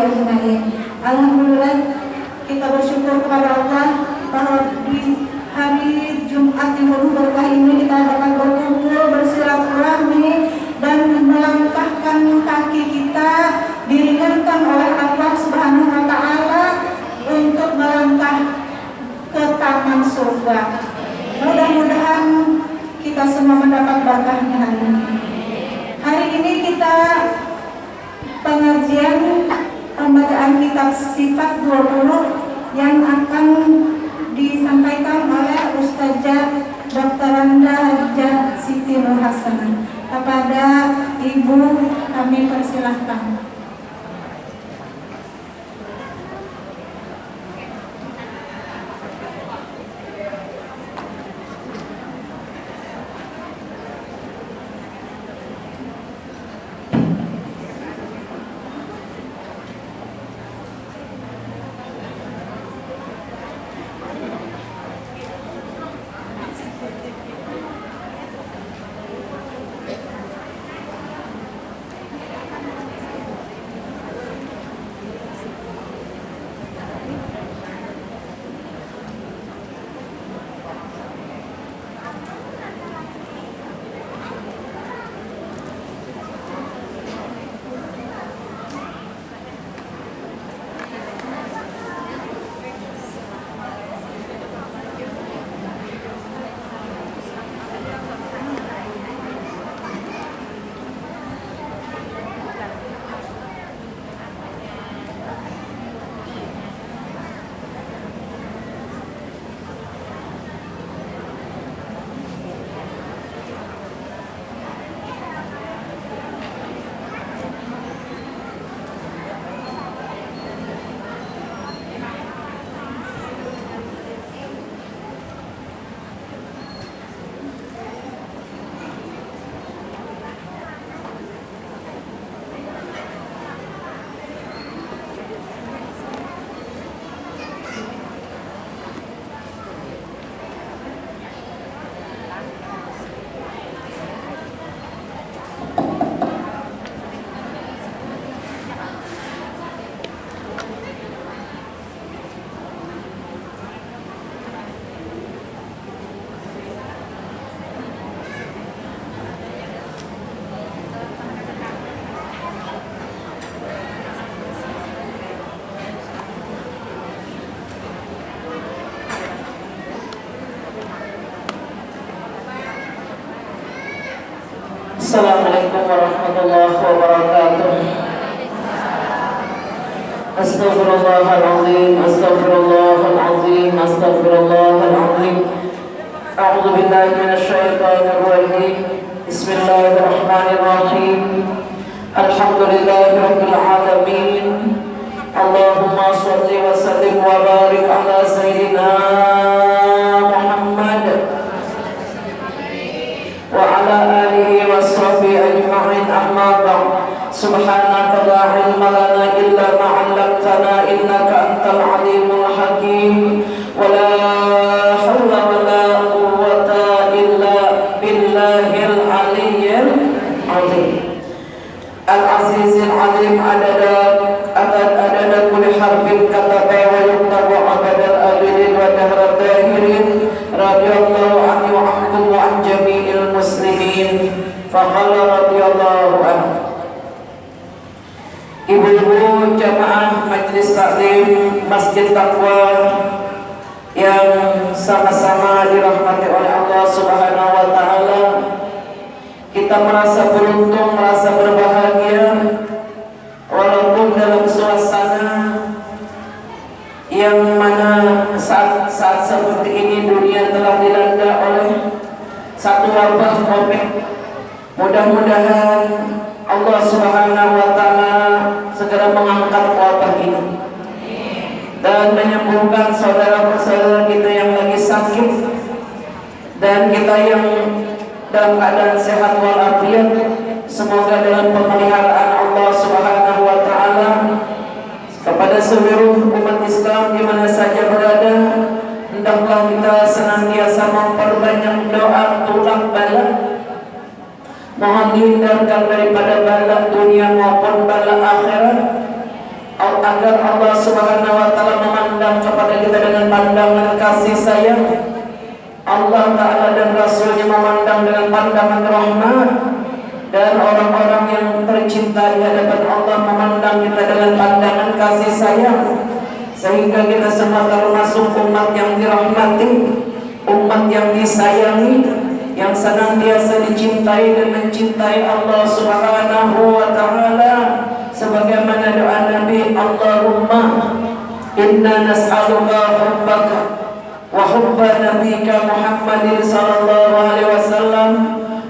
ajmain. Alhamdulillah, kita bersyukur kepada Allah bahwa di hari Jumat yang penuh berkah ini kita dapat berkumpul, bersilaturahmi, dan melangkahkan kaki kita diringankan oleh Allah Subhanahu wa Ta'ala untuk melangkah ke taman surga. Mudah-mudahan kita semua mendapat berkahnya hari ini. Hari ini kita pengajian pembacaan kitab Sifat 20 yang akan disampaikan oleh Ustazah Dr. Randa Hajah Siti Nur Hasanah. Kepada Ibu kami persilahkan. Assalamualaikum warahmatullahi wabarakatuh. Astaghfirullahaladzim, astaghfirullahaladzim, astaghfirullahaladzim. A'udzu billahi minasyaitonir rajim. Bismillahirrahmanirrahim. Alhamdulillahirabbil alamin. Allahumma shalli wa sallim wa barik ala sayyidina Muhammad wa ala alihi wa sahbihi ajma'in, amma ba'd. Subhanaka la ilma lana illa ma 'allamtana innaka antal alimul hakim. Wa la hawla wa la quwwata illa billahil aliyyil azim. Al-azizil alim adada kulli harfin kataba wa yuktabu abadal abidin wa dahra dahirin. Radiyallahu anhu wa ankum wa an jami'il muslimin. Faqala radiyallahu anhu. Ibu-ibu jamaah Majelis Taklim Masjid Taqwa yang sama-sama dirahmati oleh Allah Subhanahu wa Ta'ala, kita merasa beruntung, merasa berbahagia walaupun dalam suasana yang mana saat seperti ini dunia telah dilanda oleh satu wabah COVID. Mudah-mudahan Allah Subhanahu wa Ta'ala segera mengangkat wabah ini dan menyembuhkan saudara-saudara kita yang lagi sakit dan kita yang dalam keadaan sehat walafiat. Semoga dalam pemeliharaan Allah Subhanahu wa Ta'ala kepada seluruh umat Islam di mana saja berada, hendaklah kita senantiasa memperbanyak doa tolak bala, mohon dihindarkan daripada bala dunia maupun bala akhirat. agar Allah Subhanahu wa taala memandang kepada kita dengan pandangan kasih sayang. Allah Ta'ala dan Rasulnya memandang dengan pandangan rahmat, dan orang-orang yang tercinta di hadapan Allah memandang kita dengan pandangan kasih sayang, sehingga kita semua termasuk umat yang dirahmati, umat yang disayangi, yang senantiasa dicintai dan mencintai Allah Subhanahu wa taala, sebagaimana doa Nabi, Allahumma inna nas'aluka hubbaka wa hubba nabiyyika Muhammadin sallallahu alaihi wasallam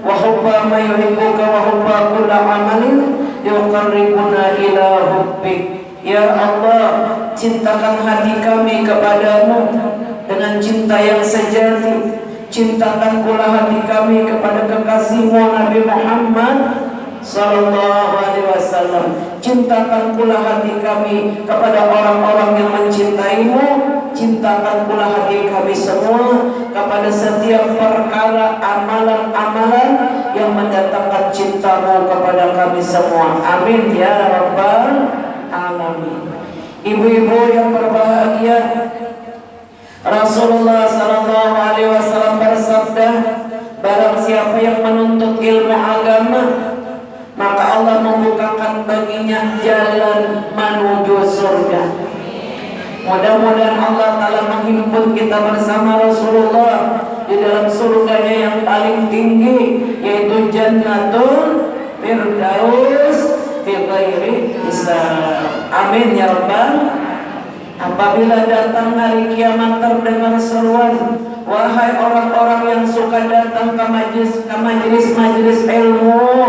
wa hubba ma yuhibbuka wa hubba kulla amalin yuqarribuna ila hubbik. Ya Allah, cintakan hati kami kepadamu dengan cinta yang sejati. Cintakan pula hati kami kepada kekasihmu Nabi Muhammad sallallahu alaihi wasallam. Cintakan pula hati kami kepada orang-orang yang mencintaimu. Cintakan pula hati kami semua kepada setiap perkara amalan-amalan yang mendatangkan cintamu kepada kami semua. Amin ya rabbal alamin. Ibu-ibu yang berbahagia, Rasulullah sallallahu alaihi wasallam bersabda, barang siapa yang menuntut ilmu agama, maka Allah membukakan baginya jalan menuju surga. Mudah-mudahan Allah Ta'ala menghimpun kita bersama Rasulullah di dalam surganya yang paling tinggi, yaitu Jannatul Firdaus bi ghairi hisab. Amin ya rabbal. Apabila datang hari kiamat terdengar seruan, wahai orang-orang yang suka datang ke majelis ilmu,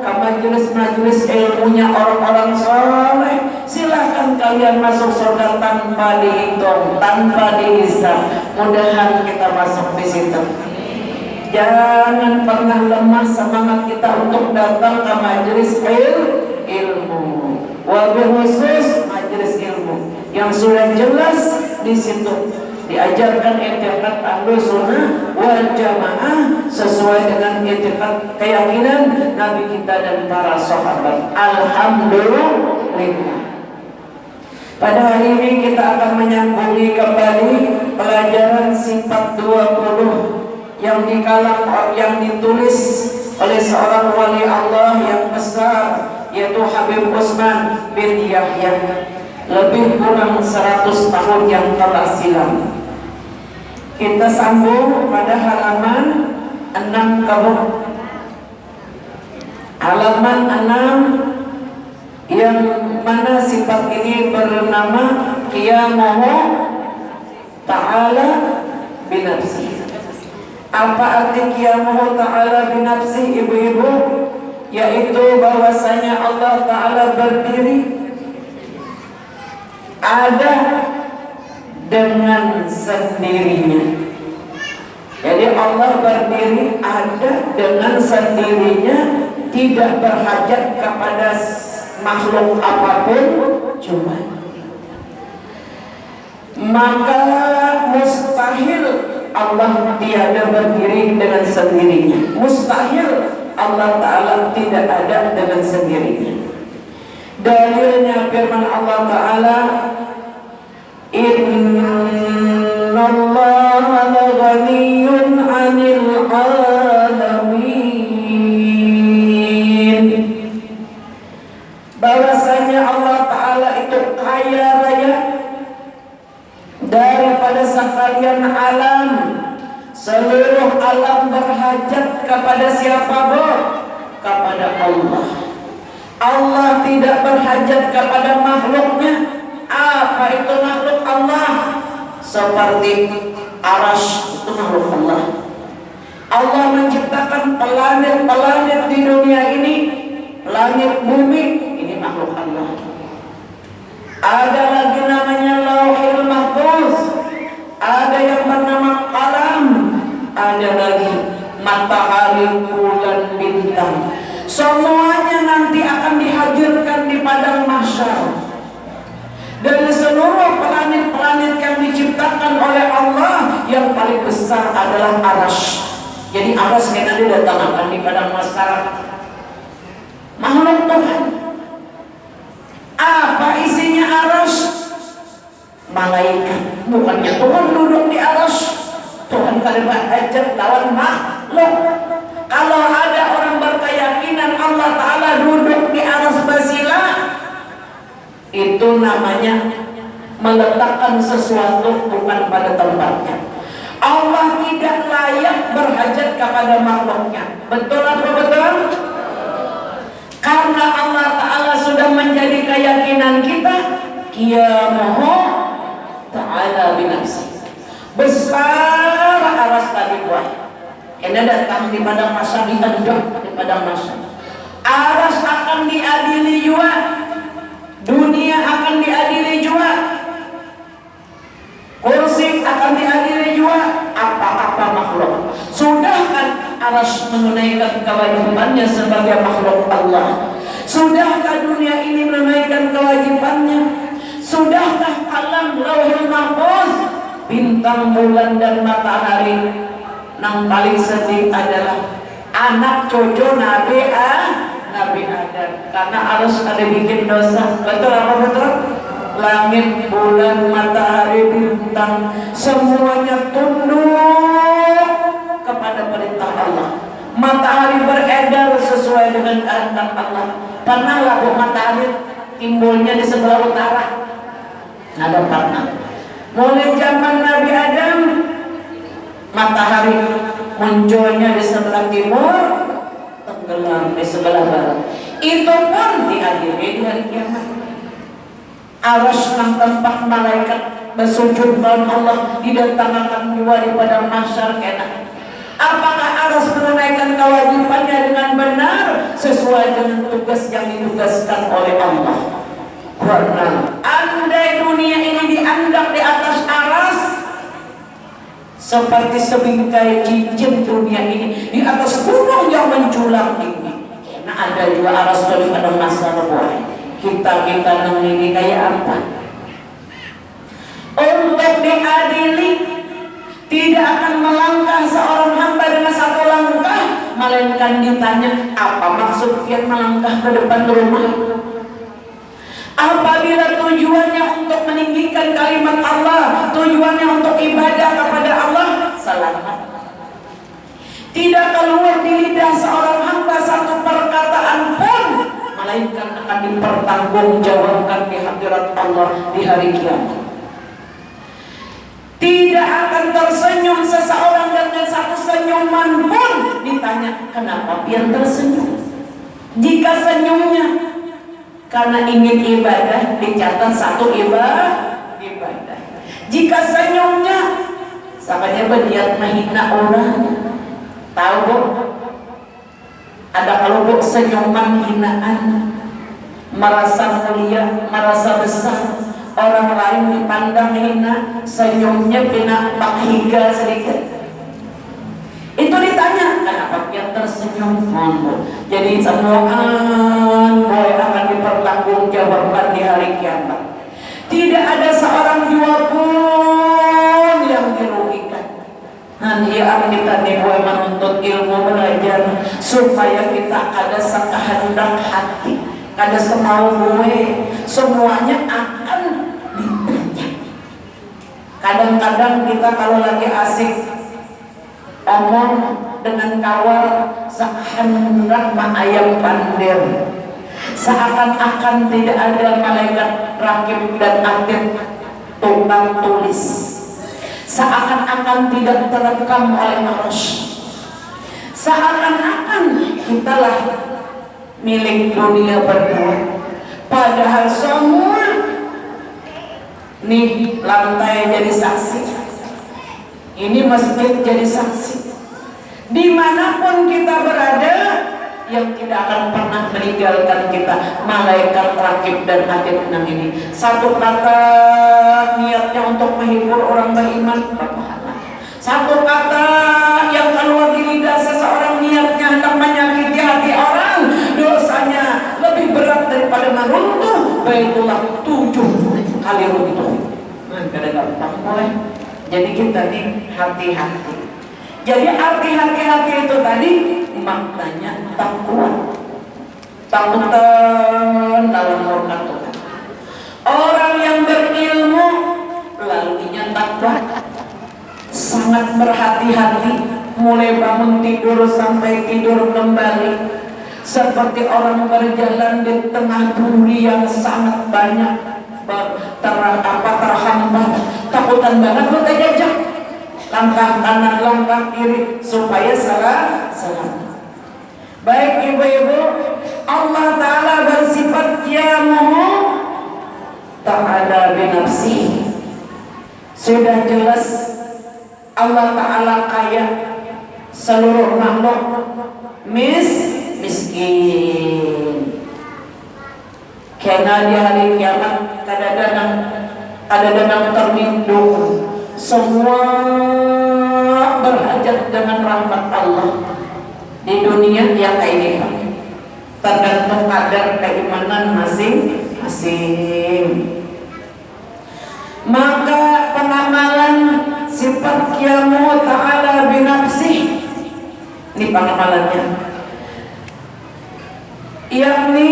ke majelis ilmunya orang-orang soleh, silahkan kalian masuk surga tanpa dihitung, tanpa dihisab. Mudahan kita masuk di situ. Jangan pernah lemah semangat kita untuk datang ke majelis ilmu, wabil khusus majelis ilmu yang sudah jelas di situ diajarkan i'tiqad Ahlus Sunnah wal Jamaah sesuai dengan i'tiqad keyakinan Nabi kita dan para sahabat. Alhamdulillah. Pada hari ini kita akan menyambungi kembali pelajaran sifat 20 yang ditulis oleh seorang wali Allah yang besar, yaitu Habib Utsman bin Yahya, lebih kurang 100 tahun yang telah silam. Kita sambung pada halaman 6 halaman 6 yang mana sifat ini bernama qiyamuhu ta'ala binafsi. Apa arti qiyamuhu ta'ala binafsi, ibu-ibu? Yaitu bahwasanya Allah Ta'ala berdiri ada dengan sendirinya. Jadi Allah berdiri ada dengan sendirinya, tidak berhajat kepada makhluk apapun, cuma maka mustahil Allah tiada berdiri dengan sendirinya. Mustahil Allah Ta'ala tidak ada dengan sendirinya. Dalilnya firman Allah Ta'ala, innallaha laghaniyyun 'anil 'alamin. Bahwasanya Allah Ta'ala itu kaya raya daripada sekalian alam. Seluruh alam berhajat kepada siapa? Kepada Allah. Allah tidak berhajat kepada makhluknya. Apa itu makhluk Allah? Seperti arasy, itu makhluk Allah. Allah menciptakan planet-planet di dunia ini, langit bumi, ini makhluk Allah. Ada lagi namanya Lauhul Mahfuz, ada yang bernama Qalam, ada lagi matahari, bulan, bintang. Semuanya nanti akan dihadirkan di padang mahsyar. Dari seluruh planet-planet yang diciptakan oleh Allah, yang paling besar adalah arasy. Jadi arasy nanti datang akan di padang mahsyar. Makhluk Tuhan. Apa isinya malaikat. Bukannya Tuhan duduk di aras, Tuhan kada berhajat lawan makhluk. Kalau ada orang berkeyakinan Allah Ta'ala duduk di aras basila, itu namanya meletakkan sesuatu bukan pada tempatnya. Allah tidak layak berhajat kepada makhluknya. Betul apa betul? Karena Allah Ta'ala sudah menjadi keyakinan kita, Qiyamahu Ta'ala binafsi. Besar aras tadi buah. Kena datang di padang mahsyar, diaduk di padang mahsyar. Aras akan diadili juga, dunia akan diadili juga, kursi akan diadili juga, apa-apa makhluk. Sudah kan aras menunaikan kewajibannya sebagai makhluk Allah? Sudahkah dunia ini menunaikan kewajibannya? Sudahkah alam lauhul mahfuz, bintang, bulan dan matahari? Yang paling sedih adalah anak cucu Nabi Adam, karena harus ada bikin dosa. Betul apa betul? Langit, bulan, matahari, bintang, semuanya tunduk kepada perintah Allah. Matahari beredar sesuai dengan kehendak Allah. Pernah lagu matahari timbulnya di sebelah utara? Ada pernah. Mulai zaman Nabi Adam, matahari munculnya di sebelah timur, tenggelam di sebelah barat. Itu pun diadili di hari kiamat. Aras yang tempat malaikat bersujud kepada Allah didatangkan juga di padang mahsyar kena. Apakah aras menunaikan kewajibannya dengan benar sesuai dengan tugas yang ditugaskan oleh Allah? Karena andai dunia ini dianggap di atas aras, seperti sebingkai cincin dunia ini di atas gunung yang menjulang tinggi. Karena ada juga aras daripada masa buah. Kita nang ini kayak apa? Untuk diadili, tidak akan melangkah seorang hamba dengan satu langkah, melainkan ditanya apa maksud dia melangkah ke depan rumah. Apabila tujuannya untuk meninggikan kalimat Allah, tujuannya untuk ibadah kepada Allah, selamat. Tidak keluar di lidah seorang hamba satu perkataan pun, melainkan akan dipertanggungjawabkan di hadirat Allah di hari kiamat. Tidak akan tersenyum seseorang dengan satu senyuman pun, ditanya kenapa dia tersenyum. Jika senyumnya karena ingin ibadah, dicatat satu ibadah. Jika senyumnya samanya berniat menghina orang, tahu bu? Ada kelompok senyuman hinaan, merasa mulia, merasa besar, orang lain dipandang hina, senyumnya pina higa sedikit. Itu ditanya kenapa dia tersenyum. Jadi semuaan boleh akan dipertanggungjawabkan di hari kiamat. Tidak ada seorang jiwa pun yang dirugikan. Nanti kita nih boleh menuntut ilmu, belajar supaya kita ada sekehendak hati, ada semau gue, semuanya akan ditanya. Kadang-kadang kita kalau lagi asik omong dengan kawal, seakan-akan ayam pandir, seakan-akan tidak ada malaikat rakib dan atid tukang tulis, seakan-akan tidak terekam oleh arus, seakan-akan kitalah milik dunia berdua. Padahal semua nih lantai jadi saksi, ini masjid jadi saksi. Dimanapun kita berada, yang tidak akan pernah meninggalkan kita malaikat rakib dan atid enam ini. Satu kata niatnya untuk menghibur orang beriman, berpahala. Satu kata yang keluar di lidah seseorang niatnya hendak menyakiti hati orang, dosanya lebih berat daripada meruntuh Baitullah 7 kali runtuh. Kada gampang boleh. Jadi kita nih hati-hati. Jadi arti hati-hati itu tadi maknanya takwa, takutan dalam murka Tuhan. Orang yang berilmu sangat berhati-hati, mulai bangun tidur sampai tidur kembali, seperti orang berjalan di tengah duri yang sangat banyak, terhambat, takutan banget buat jajak, langkah kanan langkah kiri supaya salah. Baik ibu-ibu, Allah Ta'ala bersifat Qiyamuhu Ta'ala binafsi. Sudah jelas Allah Ta'ala kaya, seluruh makhluk miskin. Karena di hari kiamat kadang-kadang terlindung, semua berhajat dengan rahmat Allah. Di dunia yang kayak ini tergantung kadar keimanan masing-masing. Maka penamalan sifat Qiyamuhu Ta'ala binafsih, ini penamalannya, yakni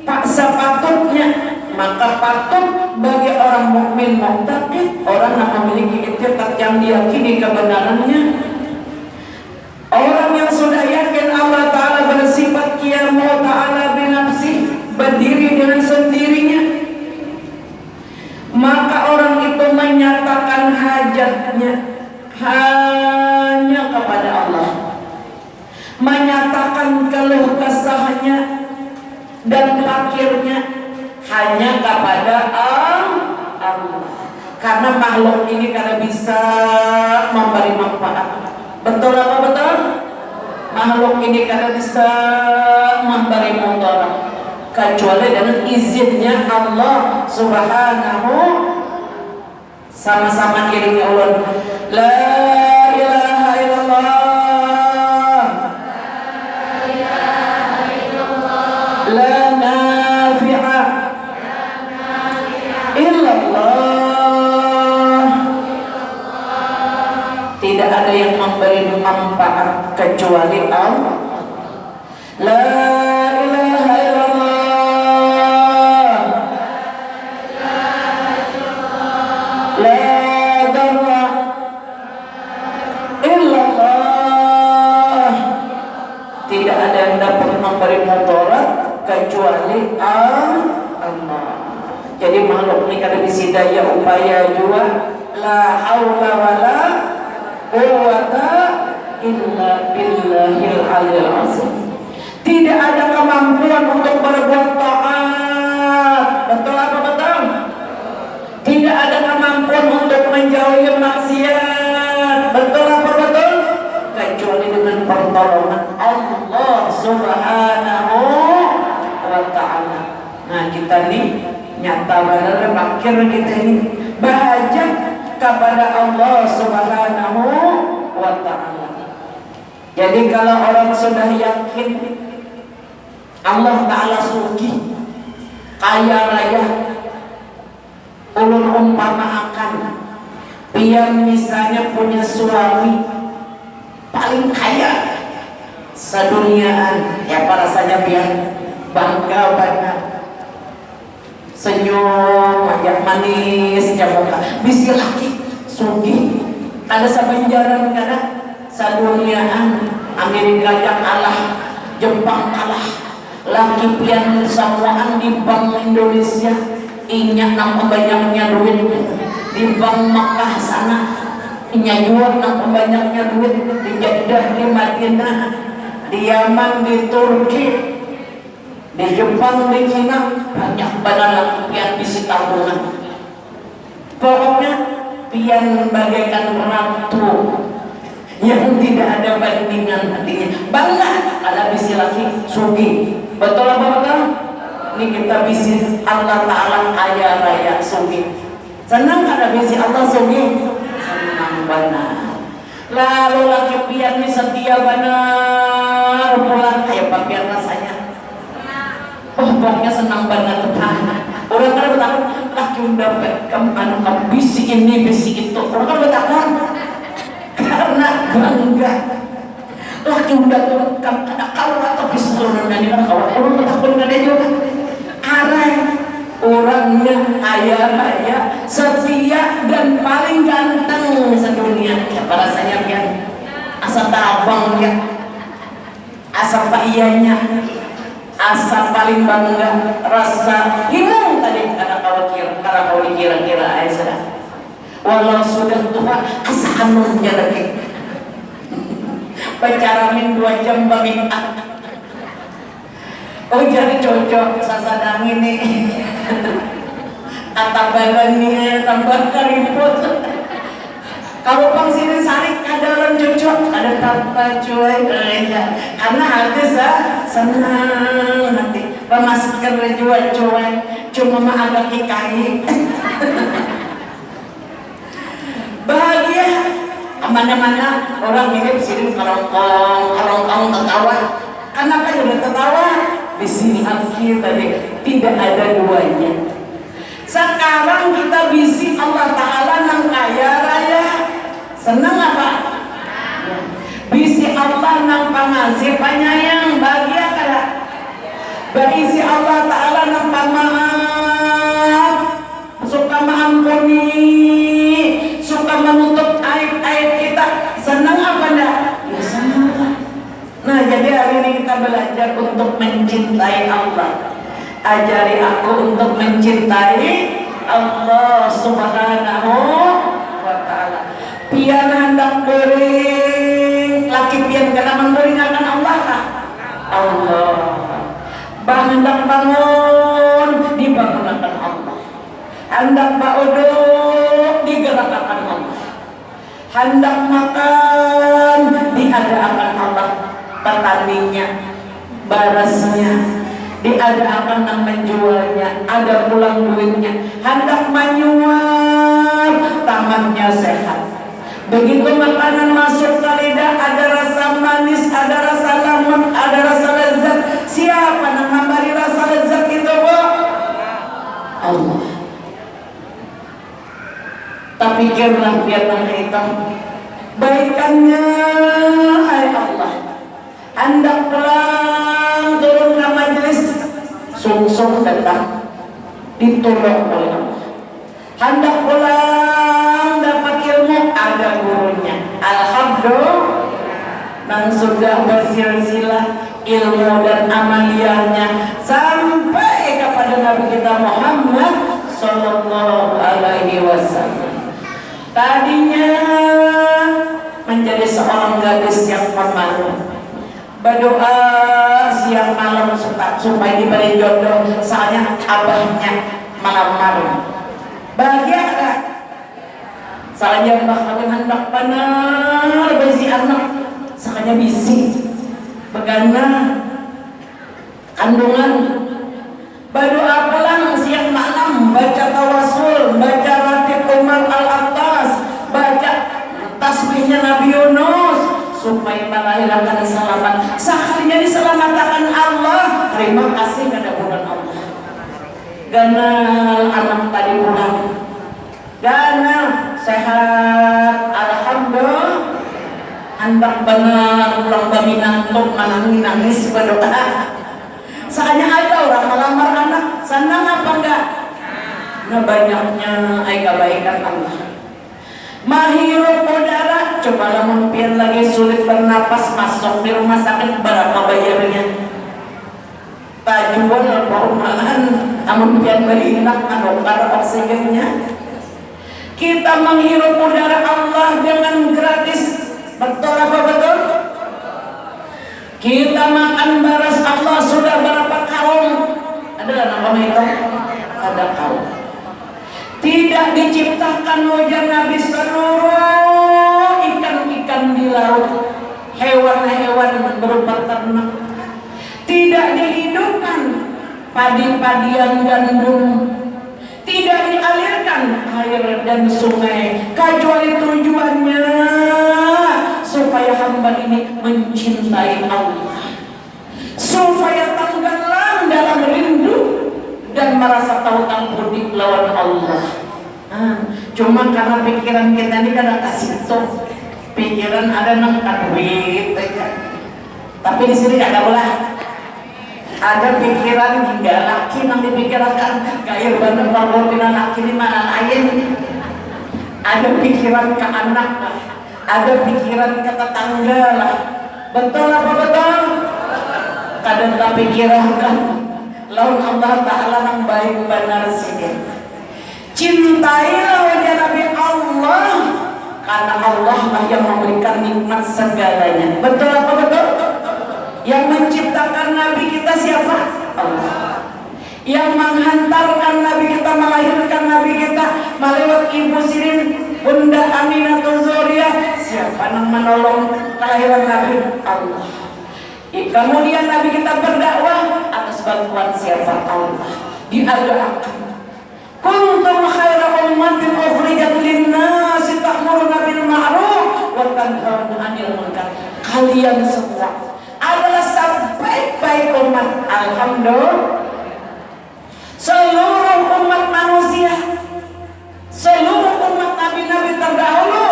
sepatutnya, maka patut bagi orang mukmin muttaqin, orang yang memiliki etikat yang diyakini kebenarannya, orang yang sudah yakin Allah Ta'ala bersifat Qiyamuhu Ta'ala binafsih, berdiri dengan sendirinya, maka orang itu menyatakan hajatnya hanya kepada Allah, menyatakan keluh kesahnya dan fakirnya hanya kepada Allah. Karena makhluk ini kada bisa memberi manfaat. Betul apa betul? Makhluk ini kada bisa memberi mudarat kecuali dengan izinnya Allah Subhanahu. Sama-sama kirimnya ulun, la ilaha illallah, la nafi'a illallah. Tidak ada yang memberi manfaat kecuali Allah. La ilaha illallah, la darra illallah. Tidak ada yang dapat memberi mudarat kecuali Allah. Jadi makhluk ini kada bisa daya upaya jua, la haula wala quwwata illa billahil aliyil azim. Tidak ada kemampuan untuk berbuat taat. Betul apa betul? Tidak ada kemampuan untuk menjauhi maksiat. Betul apa betul? Kecuali dengan pertolongan Allah Subhanahu wa Ta'ala. Nah kita nih nyata benar makir kita ini bahajat kepada Allah Subhanahu wa Ta'ala. Jadi kalau orang sudah yakin Allah Ta'ala sugih, kaya raya, ulun umpamaakan biar misalnya punya suami paling kaya seduniaan, ya apa rasanya biar bangga banget, senyum, ajak manis, jamuka, bisi laki sugih, ada sabanjaran kada seduniaan. Amerika yang kalah, Jepang kalah, laki pian samuaan di Bank Indonesia, inyak nang pembanyaknya duit di Bank Makkah sana, inyak jual nang pembanyaknya duit di Jeddah, di Madinah, di Yaman, di Turki, di Jepang, di Cina, banyak banget laki pian bisi tabungan. Pokoknya pian bagaikan ratu yang tidak ada bandingan hatinya, bangga kalau bisi laki sugi. Betul apa betul? Ini kita bisi Allah Ta'ala kaya raya sugi. Senang kalau bisi Allah sugi? Senang benar. Lalu laki pian ini setia benar pulang kayak papian rasanya. Oh pokoknya senang banget. Orang kan bertakut laki udah kamu bisi ini bisi itu. Orang kan bertakut karena bangga laki udah kamu ada kau atau pistol dan ini kau orang takut ada juga arai orangnya kaya raya setia dan paling ganteng sedunia. asa tabang ya, asa paiyanya, asa paling bangga, rasa himung tadi karena kau dikira-kira Aisyah. Walau sudah tua asa anunya lagi. Pacaramin 2 jam baminta. Oh jadi cocok sasadang ini. Atabalan nih tambah kariput. Kalau pang sini sarik kadalan cocok ada tanpa cuy. Karena hati senang nanti. Pemasker juga cuy. Cuma mah agak ikai. Bahagia. Kemana-mana orang hidup sini kalongkong tertawa. Kenapa jadi tertawa? Di sini akhir tadi tidak ada duanya. Sekarang kita bisi Allah Ta'ala nang kaya raya. Senang apa? Bisi Allah nang pangasih penyayang. Bahagia kada? Bisi Allah Ta'ala nang pamaaf, suka mengampuni, suka menutup aib-aib kita. Senang apa enggak? Ya senang. Nah jadi hari ini kita belajar untuk mencintai Allah. Ajari aku untuk mencintai Allah Subhanahu wa ta'ala. Pian hendak bering laki pian kana memberingakan Allah kah? Allah. Bah hendak bangun dibangunkan Allah. Hendak bauduk digerakkan Allah. Hendak makan diadakan Allah. Petaninya, barasnya diadakan yang menjualnya, ada pulang duitnya. Hendak menyuap, tangannya sehat. Begitu makanan masuk ke lidah, ada rasa manis, ada rasa lemon, ada rasa lezat. Siapa yang memberi rasa lezat itu, Bu? Allah. Tapi pikirlah biar kita baikannya, hai Allah. Hendak pulang turun ke majelis, sungsung datang ditolong oleh Allah. Hendak pulang dapat ilmu, ada gurunya. Alhamdulillah. Dan sudah bersilsilah ilmu dan amaliyahnya sampai kepada Nabi kita Muhammad Sallallahu Alaihi Wasallam. Tadinya menjadi seorang gadis yang pemalu, berdoa siang malam supaya diberi jodoh, soalnya abahnya malam-malam. Bahagia gak? Soalnya mbak kawin hendak benar bisi anak, soalnya bisi begana kandungan. Berdoa pulang siang malam, baca tawasul, baca ratib Umar al-Attas, baca tasbihnya Nabi Yunus supaya melahirkan selamat. Sekalinya diselamatkan Allah, terima kasih kepada bulan Allah. Ganal anak tadi pulang, ganal sehat, alhamdulillah. Hendak benar pulang babi ngantuk, nangis berdoa. Soalnya ada orang melamar anak, senang apa enggak? Nah banyaknya kebaikan Allah. Menghirup udara, coba lamun pian lagi sulit bernapas, masuk di rumah sakit berapa bayarnya? Tajuan perumahan, namun pian beri enak ada oksigennya. Kita menghirup udara Allah dengan gratis, betul apa betul? Kita makan baras Allah sudah berapa karung? Ada nama itu? Ada karung. Tidak diciptakan wajah Nabi seluruh ikan-ikan di laut, hewan-hewan berupa ternak. Tidak dihidupkan padi-padian gandum. Tidak dialirkan air dan sungai, kecuali tujuannya supaya hamba ini mencintai Allah, supaya tenggelam dalam rindu dan merasa tahu ampun lawan Allah. Cuma karena pikiran kita ini kadang kasih tuh, pikiran ada nang duit, tapi di sini ada belah. Ada pikiran hingga laki yang dipikirkan gaya bener kalau laki ini mana lain. Ada pikiran ke anak, ada pikiran ke tetangga lah. Betul apa betul? Kadang kepikiran kan lawan Allah Ta'ala yang baik benar sih. Cintailah wajah Nabi Allah, karena Allah lah yang memberikan nikmat segalanya. Betul apa betul? Yang menciptakan Nabi kita siapa? Allah. Yang menghantarkan Nabi kita, melahirkan Nabi kita melewat Ibu Sirin, Bunda Aminatul Zuriyah, siapa yang menolong kelahiran Nabi? Allah. Kemudian Nabi kita berdakwah atas bantuan siapa? Allah. Diadakan. Kuntum khaira ummatin ukhrijat lin-nasi ta'muruna bil ma'ruf wa tanhauna 'anil munkar. Kalian semua adalah sebaik-baik umat. Alhamdulillah. Seluruh umat manusia, seluruh umat nabi-nabi terdahulu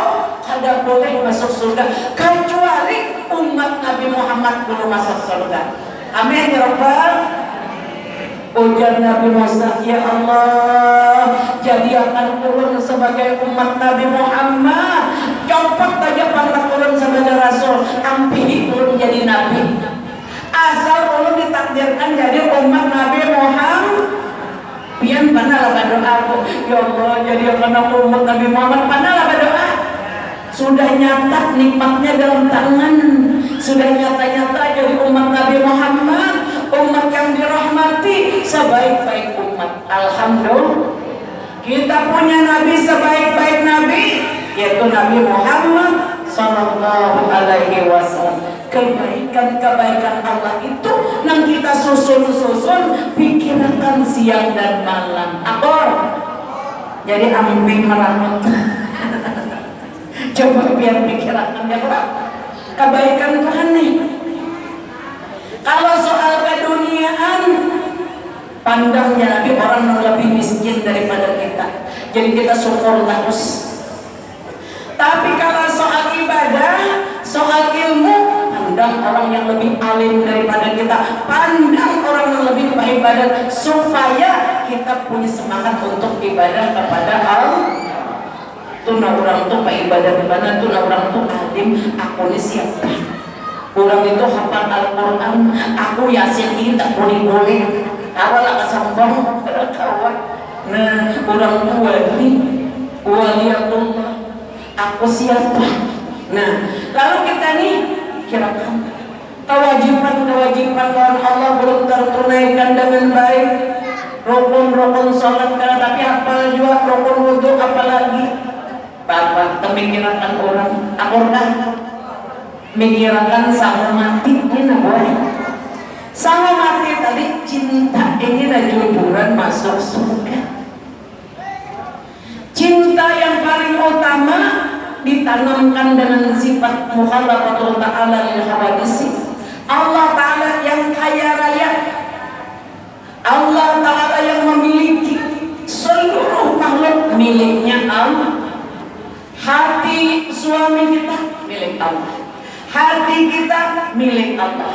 ada boleh masuk surga, kecuali umat Nabi Muhammad belum masuk surga. Amin ya Rabbal. Ujar Nabi Musa, ya Allah, jadi akan turun sebagai umat Nabi Muhammad. Copot aja pangkat turun sebagai rasul, ampihi turun jadi nabi. Asal ulun ditakdirkan jadi umat Nabi Muhammad. Pian panalah berdoa aku, ya Allah, jadi akan aku umat Nabi Muhammad. Panalah berdoa. Sudah nyata nikmatnya dalam tangan, sudah nyata-nyata jadi umat Nabi Muhammad, umat yang dirahmati, sebaik-baik umat. Alhamdulillah, kita punya Nabi sebaik-baik Nabi, yaitu Nabi Muhammad Sallallahu Alaihi Wasallam. Kebaikan-kebaikan Allah itu yang kita susun-susun, pikirkan siang dan malam. Akor, jadi amping merangut. Coba biar pikiran ya Pak, kebaikan Tuhan nih. Kalau soal keduniaan, pandangnya Nabi orang yang lebih miskin daripada kita, jadi kita syukur terus. Tapi kalau soal ibadah, soal ilmu, pandang orang yang lebih alim daripada kita, pandang orang yang lebih beribadah, supaya kita punya semangat untuk ibadah kepada Allah. Tuna orang tuh ibadah di mana, tuna orang tuh alim, aku ini siapa? Orang itu hafal Al-Quran, aku Yasin ini tak boleh-boleh. Awal kesombong, kawan. Nah, orang tua wali, waliatullah. Aku siapa? Nah, lalu kita nih kirakan kewajiban lawan Allah belum tertunaikan dengan baik. Rukun sholat kan, tapi hafal juga rukun wudhu, apalagi Bapak memikirkan orang, akurkan mikirkan sama mati ini boleh. Sama mati tadi cinta ini dan jujuran masuk surga. Cinta yang paling utama ditanamkan dengan sifat mukhalafatul ta'ala lil hawadisi. Allah Ta'ala yang kaya raya, Allah Ta'ala yang memiliki seluruh makhluk miliknya Allah. Hati suami kita milik Allah, hati kita milik Allah,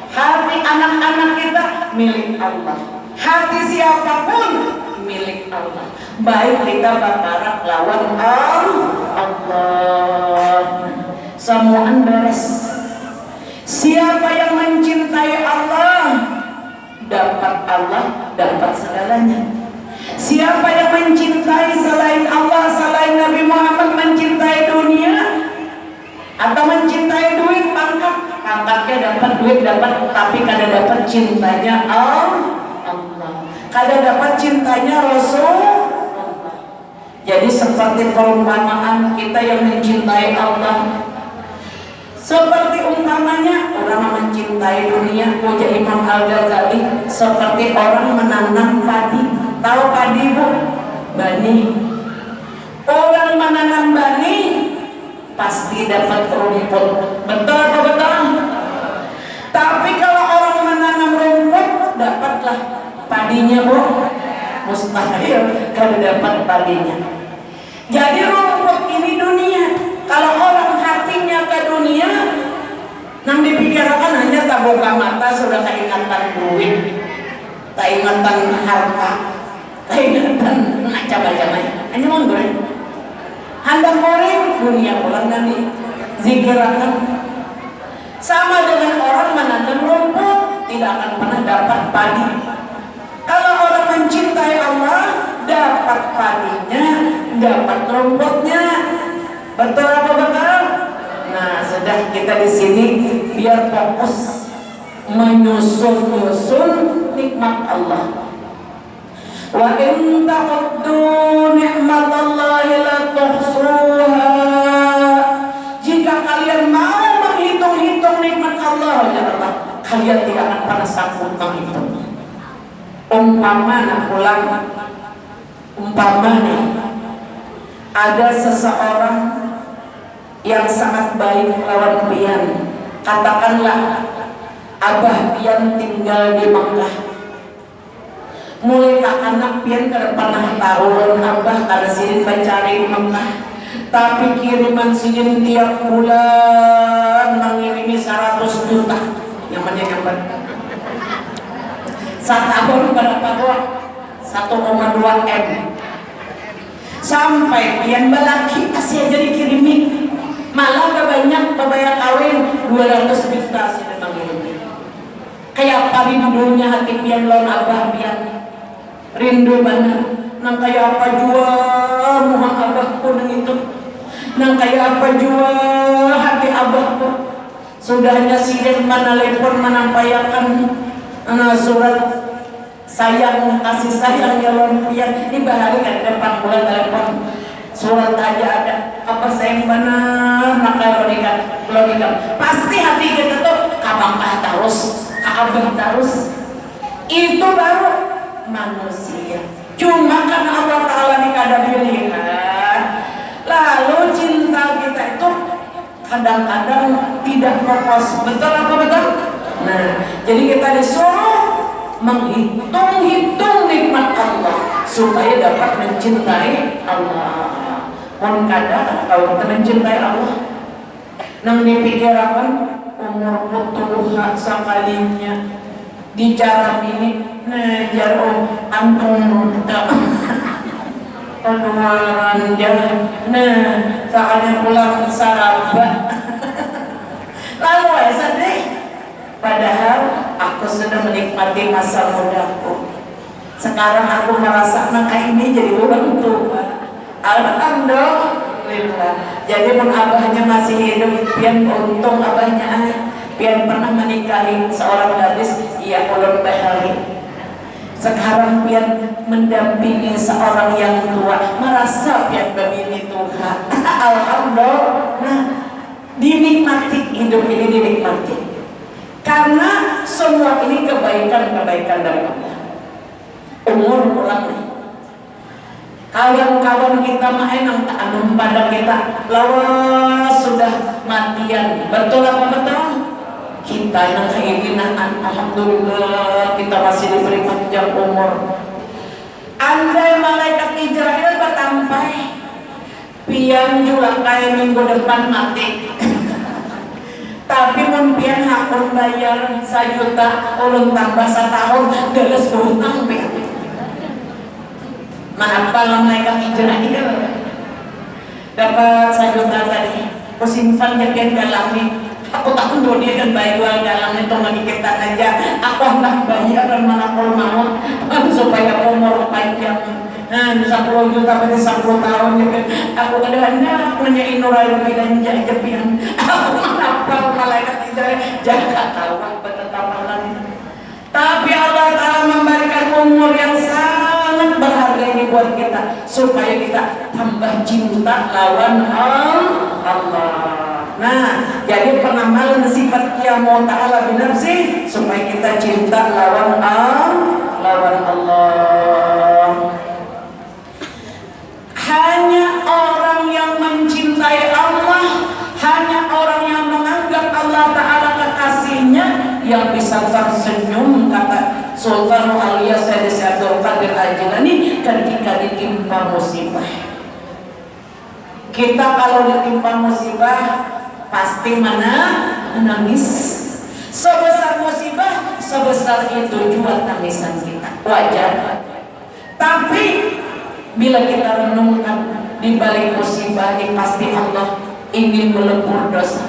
hati anak-anak kita milik Allah, hati siapapun milik Allah. Baik kita berharap lawan Allah, semuaan beres. Siapa yang mencintai Allah, dapat Allah, dapat segalanya. Siapa yang mencintai selain Allah, selain Nabi Muhammad, mencintai dunia atau mencintai duit, pangkatnya dapat, duit dapat, tapi kada dapat cintanya Allah, kada dapat cintanya Rasul. Jadi seperti perumpamaan kita yang mencintai Allah, seperti umpamanya orang mencintai dunia. Puja Imam Al-Ghazali, seperti orang menanam padi. Tahu padi bu? Bani. Orang menanam bani pasti dapat rumput. Betul apa betul? Tapi kalau orang menanam rumput, dapatlah padinya bu? Mustahil kalau dapat padinya. Jadi rumput ini dunia. Kalau orang hatinya ke dunia, yang dipikirkan hanya taboga mata, sudah keingatan duit, keingatan harta, keingatan macam-macam. Hanya mau goreng, handang goreng dunia pulang nanti. zikirakan. Sama dengan orang menanam rumput, tidak akan pernah dapat padi. Kalau orang mencintai Allah, dapat padinya, dapat rumputnya. Betul apa betul? Nah, sudah kita di sini biar fokus menyusun nikmat Allah. Wa in ta'uddu ni'matallahi la tuhsuha. Jika kalian mau menghitung-hitung nikmat Allah, ya Allah, kalian tidak akan pernah sanggup menghitung. Umpamanya ada seseorang yang sangat baik lawan pian. Katakanlah Abah pian tinggal di Mekah. Mulai anak pian kada pernah tahu Abah kada sini mencari di Mekah. Tapi kiriman sini tiap bulan mengirimi 100 juta. Yang menyebut setahun berapa doang? 1,2 M. Sampai pian balaki kasih aja dikirimi. Malah banyak kebayang kawin 200 juta sih mengirimi. Kayak apa rindunya hati pian lawan Abah pian. Rindu benar. Nang kayak apa jua muha Abah pun itu. Nang kayak apa jua hati Abah pun. Sudahnya siden menelepon menampayakan surat sayang, kasih sayang ya lawan pian. Ini bahari kan depan bulan telepon. Surat aja ada. Apa sayang benar maka logika. Pasti hati kita tuh kabangkah terus, kabang terus. Itu baru manusia. Cuma karena Allah Ta'ala dikada pilihan, lalu cinta kita itu kadang-kadang tidak fokus. Betul apa betul? Nah, jadi kita disuruh menghitung-hitung nikmat Allah supaya dapat mencintai Allah. Pun kadang kalau kita mencintai Allah, nang dipikirkan umur putuha sakalinya di jalan ini, nah jauh antum pengeluaran jalan, nah saatnya pulang sarabah. Lalu sedih. Padahal aku sudah menikmati masa mudaku. Sekarang aku merasa maka ini jadi orang tua. Alhamdulillah. Jadi abahnya masih hidup, pian untung abahnya pian pernah menikahi seorang gadis, ia ulun bahari. Sekarang pian mendampingi seorang yang tua, merasa pian begini Tuhan. Alhamdulillah. Nah, dinikmati hidup ini dinikmati. Karena semua ini kebaikan-kebaikan dari Allah. Umur pulang nih. Kawan-kawan kita main yang tak anum pada kita lawas sudah matian. Betul apa betul? Kita yang keinginan alhamdulillah kita masih diberi panjang umur. Andai malaikat Israel bertampai pian juga kayak minggu depan mati. Tapi mungkin hakun bayar 1 juta, ulun tambah 1 tahun, galas berhutang pian. Manapal mereka Israel dapat 1 juta tadi, kusimpan jakian galang nih. Aku takut dia dan bayar galang itu mengikitan aja. Aku hendak bayar dan manapal mau supaya umur panjang. Nah, 10 juta pada 10 tahun gitu. Aku kadang-kadang menyain nurai dan jaga pian. Aku menapal malaikat Israel jaga tahu betetapan. Tapi Allah Ta'ala memberikan umur yang sangat berharga ini buat kita supaya kita tambah cinta lawan Allah. Nah, jadi pengamalan sifat Allah Ta'ala binafsi supaya kita cinta lawan Allah. Hanya orang yang mencintai Allah, hanya orang yang menganggap Allah Ta'ala kekasihnya yang bisa tersenyum, kata Sultan Mu'aliyah Sayyid Abdul Qadir Al-Jilani ketika ditimpa musibah. Kita kalau ditimpa musibah pasti menangis. Sebesar musibah, sebesar itu juga tangisan kita, wajar. Tapi bila kita renungkan di balik musibah ini pasti Allah ingin melebur dosa.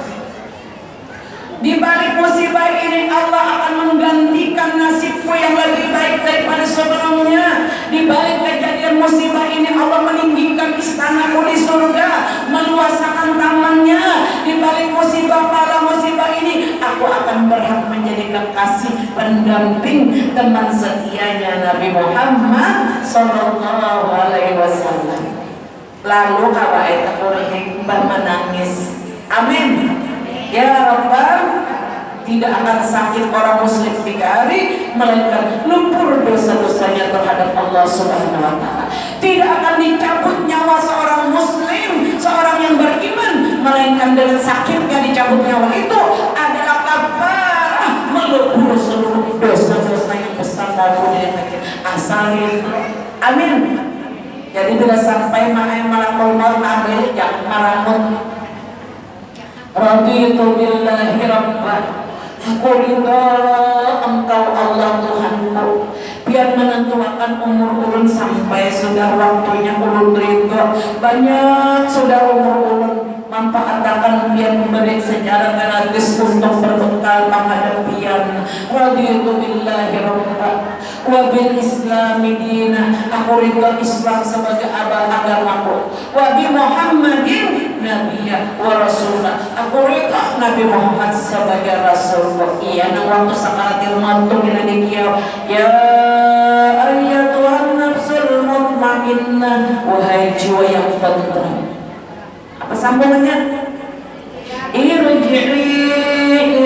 Di balik musibah ini Allah akan menggantikan nasibmu yang lebih baik daripada sebelumnya. Di balik kejadian musibah ini Allah meninggikan istanamu di surga, meluaskan tamannya. Di balik musibah para musibah ini aku akan berhak menjadi kekasih, pendamping, teman setianya Nabi Muhammad sallallahu alaihi wasallam. Lalu kawaita kurang menangis. Amin. Ya Rabbal, tidak akan sakit orang muslim 3 hari, melainkan lumpur dosa-dosanya terhadap Allah Subhanahu wa Ta'ala. Tidak akan dicabut nyawa seorang muslim, seorang yang beriman, melainkan dengan sakitnya dicabut nyawa itu adalah kafarah melebur seluruh dosa-dosa yang besar maupun yang kecil. Asalnya, amin. Jadi bila sampai malakul maut ambil, jangan maramut. Raditu billahi rabban, aku ridha engkau Allah Tuhanku. Biar menentukan umur ulun sampai sudah waktunya ulun ridha. Banyak sudah umur ulun manfaatkan biar memberi sejarah gratis untuk berbekal penghadapian. Raditu billahi rabban wa bil islami dina, aku ridha Islam sebagai agamaku. Wa bi Muhammadin nabiyya wa rasulah, aku ridha Nabi Muhammad sebagai rasulullah. Iya nang waktu sakaratil maut kita dikiau, ya ayyatuhan nafsul mutmainnah, wahai jiwa yang tenteram. Apa sambungannya? Irji'i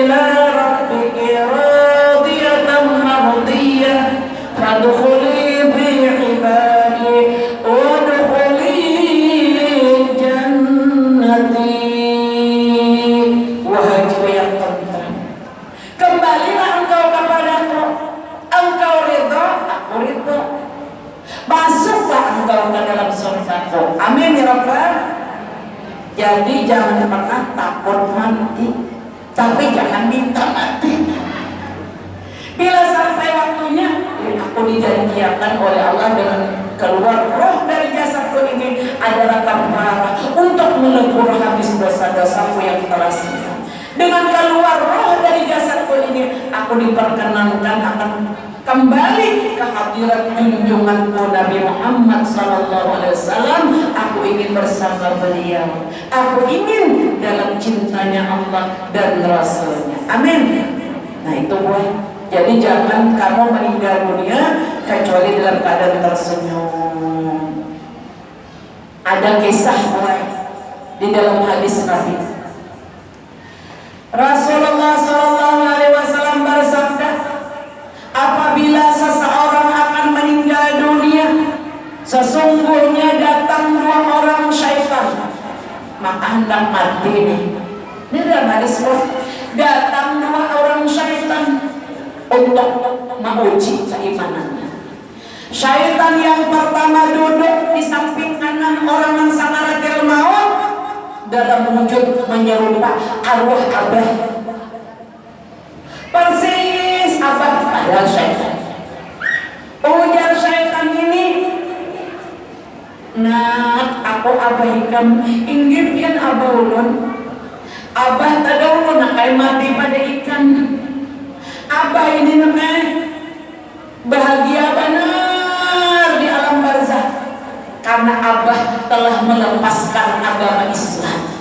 ila rabbiki radiyatan mardiyah fadkhuli fi ibadi wadkhuli jannati. Wahai jiwa yang tenteram, kembalilah engkau kepadaku. Engkau ridha, aku ridha. Masuklah engkau ke dalam surgaku. Amin ya Rabbal. Jadi jangan pernah takut mati, tapi jangan minta mati. Bila sampai waktunya, aku dijanjikan oleh Allah dengan keluar roh dari jasadku ini adalah kafarah untuk melebur habis dosa-dosaku yang telah silam. Dengan keluar roh dari jasadku ini, aku diperkenankan akan kembali ke hadirat junjunganku Nabi Muhammad sallallahu alaihi wasallam. Aku ingin bersama beliau. Aku ingin dalam cintanya Allah dan Rasulnya. Amin. Nah itu boy. Jadi jangan kamu meninggal dunia kecuali dalam keadaan tersenyum. Ada kisah boy di dalam hadis Nabi. Rasulullah sallallahu alaihi wasallam bersabda, apabila seseorang akan meninggal dunia, sesungguhnya datang 2 orang syaitan, maka hendak mati nih. Ini dalam hadis datang 2 orang syaitan untuk menguji keimanannya. Syaitan yang pertama duduk di samping kanan orang yang sakaratil maut dalam wujud menyerupai arwah abah. Persis abah adalah syaitan. Ujar syaitan ini, nah aku abaikan ingin abah ulun. Abah tadau ulun nakai mati pada ikan. Abah ini nakai bahagia benar di alam barzah karena abah telah melepaskan agama Islam.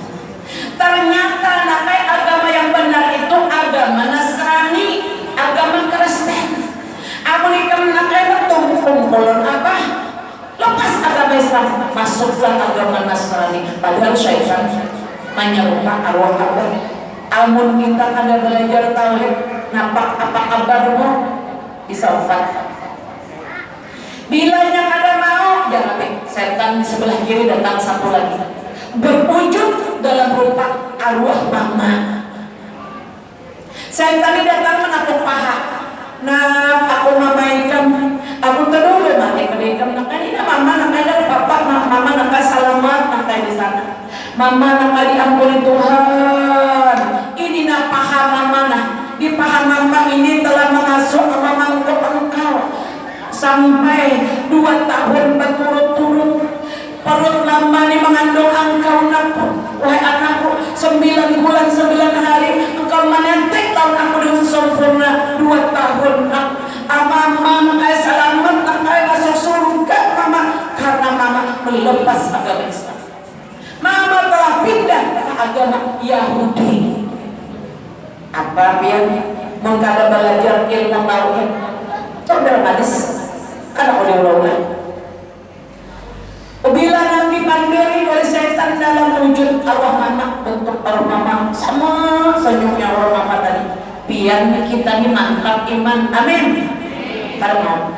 Ternyata nakai agama yang benar itu agama Nasrani, agama Kristen. Aku nikam nakai bertumpul-tumpulun abah lepas agama Islam, masuklah agama Nasrani. Padahal syaitan menyerupai arwah abah. Amun kita kada belajar tauhid, nampak apa kabarmu? Bisa ufat. Bilanya kada mau, jangan setan di sebelah kiri datang satu lagi, berwujud dalam rupa arwah mama. Setan ini datang menapuk paha. Nah, aku mamaikan, aku terus mati pendekam. Nah, ini mama nak ada papa, mama nak selamat nak di sana. Mama nak diampuni Tuhan. Ini nak paha mama nah. Di paha mama ini telah mengasuh mama engkau sampai 2 tahun berturut-turut. Perut mama ini mengandung engkau nak. Wahai anakku, 9 bulan 9 hari engkau menetek tahun aku dengan sempurna 2 tahun. Mama kayak selamat, kayak masuk surga mama, karena mama melepas agama Islam. Mama telah pindah ke agama Yahudi. Apa yang mengkada belajar ilmu tauhid? Dalam hadis karena oleh Allah. Bila nanti pandiri oleh setan dalam wujud arwah mama, bentuk arwah mama sama senyumnya arwah mama tadi. Biar kita ini mantap iman, amin. Karena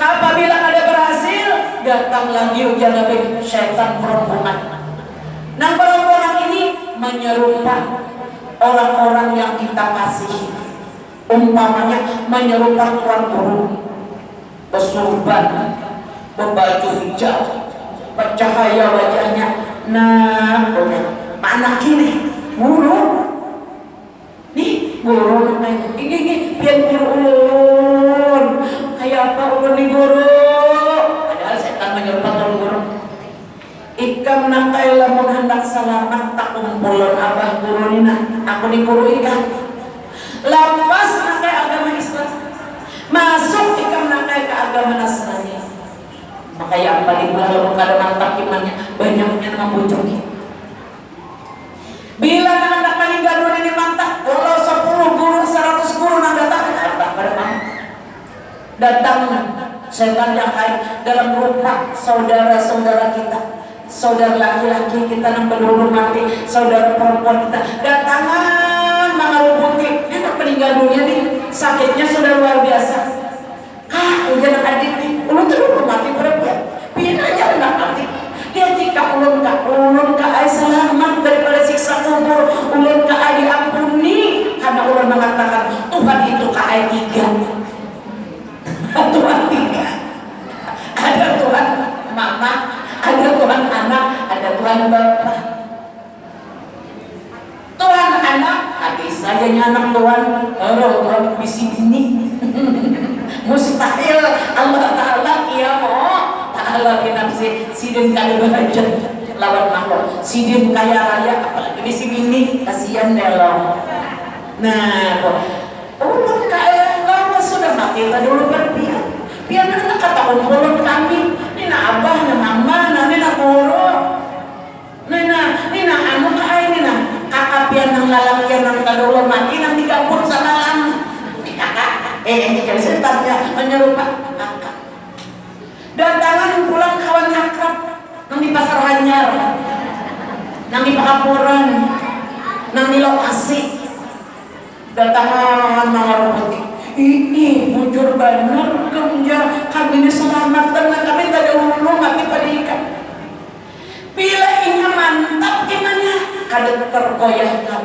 apabila ada berhasil, datang lagi ujian lagi setan perempuan. Nah perempuan ini menyerupai orang-orang yang kita kasih. Umpamanya menyerupai tuan guru, bersurban, berbaju hijau, bercahaya wajahnya. Nah, anak ini guru, nih guru namanya. Ini biar guru ulun, kayak apa ulun nih guru? Padahal setan menyerupai tuan guru. Ikam nakai lamun hendak selamat tak kumpulan abah guru nina. Aku nih guru ikan. Lepas nakai agama Islam, masuk ikam nakai ke agama Nasrani. Makanya apa dibulah lalu kada mantap imannya, banyaknya membujuki. Bila hendak meninggal dunia ini mantap, kalau 10 guru 100 guru nak datang, datang setan yang lain dalam rupa saudara-saudara kita. Saudara laki-laki kita yang berdulu mati, saudara perempuan kita datangan mengerubuti. Dia tak meninggal dunia nih, sakitnya sudah luar biasa. Ujian adik nih, ulun terus mati perempuan, pian aja hendak mati. Dia jika ulun ka ai selamat daripada siksa kubur, ulun ka ai diampuni karena ulun mengatakan Tuhan itu ka ai 3. Tuhan 3. Ada Tuhan mama, ada Tuhan anak, ada Tuhan Bapa. Tuhan anak, bisa saja anak Tuhan, Tuhan bisi bini. Mustahil Allah Ta'ala iya mau Ta'ala binafsi sidin kali belajar lawan makhluk, sidin kaya raya apalagi bisi bini, kasihan deh lo. Nah, ulun kaya lama sudah mati tadi ulun berpian. Pian anak kata ulun kami nina abah, nina mama, nina guru, nina anu kaya nina kakak pian nang lalaki nang kadulun mati nang digabur sana lang di kakak jika setannya menyerupai kakak. Datangan pulang kawan akrab nang di pasar Hanyar, nang di Pakapuran, nang di lokasi. Datangan mengerubuti. Ini bujur benar kerja kami ini selamat tenang kami tak ada ulung mati pada ikan. Bila ingin mantap imannya kadang tergoyahkan.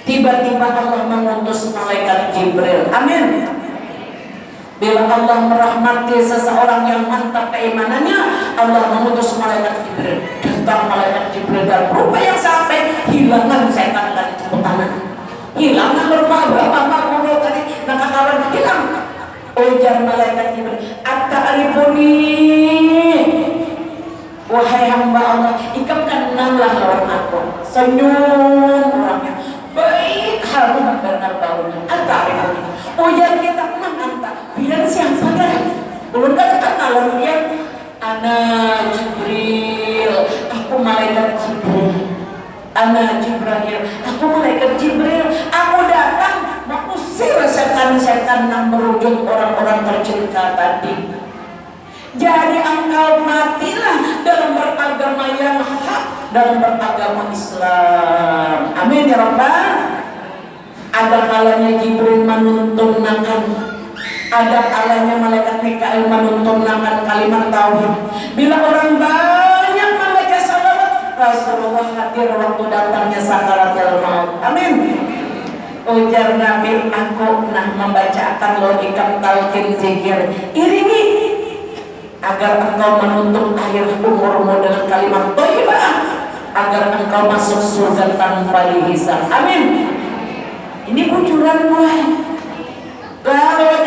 Tiba-tiba Allah mengutus malaikat Jibril. Amin. Bila Allah merahmati seseorang yang mantap keimanannya, Allah mengutus malaikat Jibril. Datang malaikat Jibril dalam rupa yang sampai hilangan setan dari ceputannya. Hilangan berapa guru tadi nakakawan hilang. Ujar malaikat Jibril, "At-ta'rifuni wahai hamba Allah, ikam kenallah lawan aku." Senyum orangnya, baik harum benar baunya. At-ta'rifuni. Ujar kita anta. Biar siapa kan? Belum kan kenalan dia. Ana Jibril, aku malaikat Jibril. Ana Jibril, aku malaikat Jibril. Aku datang mengusir setan-setan yang merujuk orang-orang tercinta tadi. Jadi engkau matilah dalam beragama yang hak, dalam beragama Islam. Amin ya Rabbal. Ada kalanya Jibril menuntunkan, ada kalanya malaikat Mikail menuntunkan kalimat tauhid. Bila orang banyak membaca salawat, Rasulullah hadir waktu datangnya sakaratul maut. Amin. Ujar Nabi, aku membacakan logika talqin zikir. Iringi agar engkau menuntut akhir umurmu dengan kalimat thayyibah, agar engkau masuk surga tanpa dihisab. Amin. Ini bujuran gue.